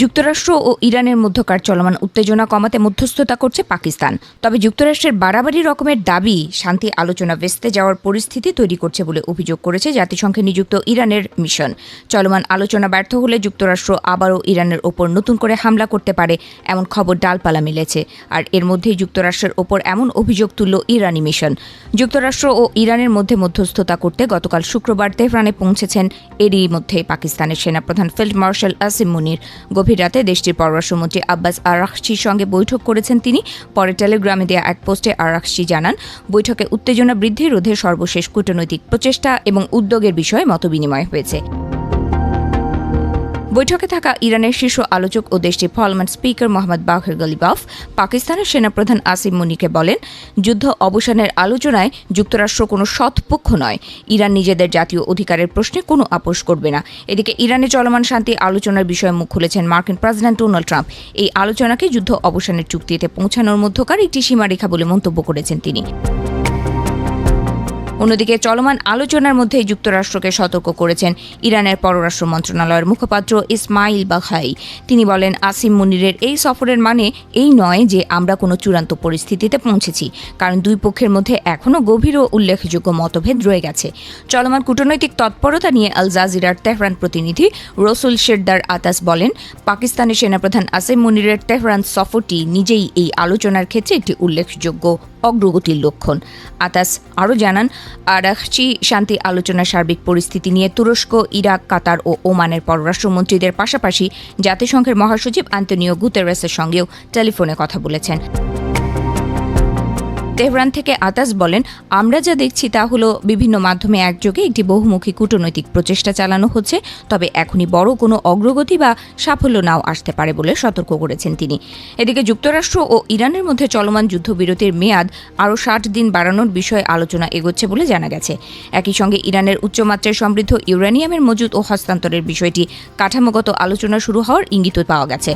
যুক্তরাষ্ট্র ও ইরানের মধ্যকার চলমান উত্তেজনা কমাতে মধ্যস্থতা করছে পাকিস্তান। তবে যুক্তরাষ্ট্রের বাড়াবাড়ি রকমের দাবি শান্তি আলোচনা ভেস্তে যাওয়ার পরিস্থিতি তৈরি করছে বলে অভিযোগ করেছে জাতিসংঘে নিযুক্ত ইরানের মিশন। চলমান আলোচনা ব্যর্থ হলে যুক্তরাষ্ট্র আবারও ইরানের ওপর নতুন করে হামলা করতে পারে এমন খবর ডালপালা মিলেছে। আর এর মধ্যেই যুক্তরাষ্ট্রের ওপর এমন অভিযোগ তুলল ইরানি মিশন। যুক্তরাষ্ট্র ও ইরানের মধ্যে মধ্যস্থতা করতে গতকাল শুক্রবার তেহরানে পৌঁছেছেন এরই মধ্যে পাকিস্তানের সেনাপ্রধান ফিল্ড মার্শাল আসিম মুনির। গভীর রাতে দেশটির পররাষ্ট্রমন্ত্রী আব্বাস আরাগচির সঙ্গে বৈঠক করেছেন তিনি। পরে টেলিগ্রামে দেয়া এক পোস্টে আরাগচি জানান, বৈঠকে উত্তেজনা বৃদ্ধি রোধে সর্বশেষ কূটনৈতিক প্রচেষ্টা এবং উদ্যোগের বিষয়ে মতবিনিময় হয়েছে। বৈঠকে থাকা ইরানের শীর্ষ আলোচক ও দেশটির পার্লামেন্ট স্পিকার মোহাম্মদ বাঘর গালিবাফ পাকিস্তানের সেনাপ্রধান আসিম মুনিকে বলেন, যুদ্ধ অবসানের আলোচনায় যুক্তরাষ্ট্র কোনো সৎ পক্ষ নয়। ইরান নিজেদের জাতীয় অধিকারের প্রশ্নে কোনো আপোষ করবে না। এদিকে ইরানে চলমান শান্তি আলোচনার বিষয়ে মুখ খুলেছেন মার্কিন প্রেসিডেন্ট ডোনাল্ড ট্রাম্প। এই আলোচনাকে যুদ্ধ অবসানের চুক্তিতে পৌঁছানোর মধ্যকার একটি সীমারেখা বলে মন্তব্য করেছেন তিনি। অন্যদিকে চলমান আলোচনার মধ্যে যুক্তরাষ্ট্রকে সতর্ক করেছেন ইরানের পররাষ্ট্র মন্ত্রণালয়ের মুখপাত্র ইসমাইল বাঘাই। তিনি বলেন, আসিম মুনিরের এই সফরের মানে এই নয় যে আমরা কোনো চূড়ান্ত পরিস্থিতিতে পৌঁছেছি, কারণ দুই পক্ষের মধ্যে এখনও গভীর ও উল্লেখযোগ্য মতভেদ রয়ে গেছে। চলমান কূটনৈতিক তৎপরতা নিয়ে আল জাজিরার তেহরান প্রতিনিধি রসুল শেরদার আতাস বলেন, পাকিস্তানের সেনাপ্রধান আসিম মুনিরের তেহরান সফরটি নিজেই এই আলোচনার ক্ষেত্রে একটি উল্লেখযোগ্য অগ্রগতির লক্ষণ। আতাস আরও জানান, আরাগচি শান্তি আলোচনার সার্বিক পরিস্থিতি নিয়ে তুরস্ক, ইরাক, কাতার ও ওমানের পররাষ্ট্রমন্ত্রীদের পাশাপাশি জাতিসংঘের মহাসচিব আন্তোনিও গুতেরেসের সঙ্গেও টেলিফোনে কথা বলেছেন। তেহরান থেকে আতাস বলেন, আমরা যা দেখছি তা হলো বিভিন্ন মাধ্যমে একযোগে একটি বহুমুখী কূটনৈতিক প্রচেষ্টা চালানো হচ্ছে, তবে এখনই বড় কোনো অগ্রগতি বা সাফল্য নাও আসতে পারে বলে সতর্ক করেছেন তিনি। এদিকে যুক্তরাষ্ট্র ও ইরানের মধ্যে চলমান যুদ্ধবিরতির মেয়াদ আরও 60 দিন বাড়ানোর বিষয়ে আলোচনা এগোচ্ছে বলে জানা গেছে। একই সঙ্গে ইরানের উচ্চমাত্রায় সমৃদ্ধ ইউরেনিয়ামের মজুত ও হস্তান্তরের বিষয়টি কাঠামোগত আলোচনা শুরু হওয়ার ইঙ্গিত পাওয়া গেছে।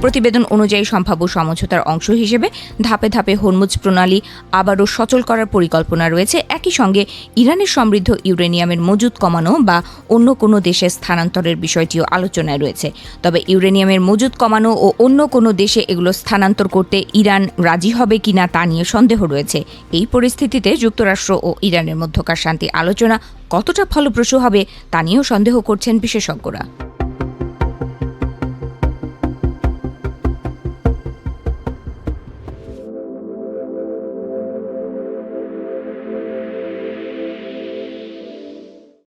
প্রতিবেদন অনুযায়ী সম্ভাব্য সমঝোতার অংশ হিসেবে ধাপে ধাপে হরমুজ প্রণালী আবারও সচল করার পরিকল্পনা রয়েছে। একই সঙ্গে ইরানের সমৃদ্ধ ইউরেনিয়ামের মজুত কমানো বা অন্য কোনো দেশে স্থানান্তরের বিষয়টিও আলোচনায় রয়েছে। তবে ইউরেনিয়ামের মজুত কমানো ও অন্য কোনো দেশে এগুলো স্থানান্তর করতে ইরান রাজি হবে কিনা তা নিয়ে সন্দেহ রয়েছে। এই পরিস্থিতিতে যুক্তরাষ্ট্র ও ইরানের মধ্যকার শান্তি আলোচনা কতটা ফলপ্রসূ হবে তা নিয়েও সন্দেহ করছেন বিশেষজ্ঞরা।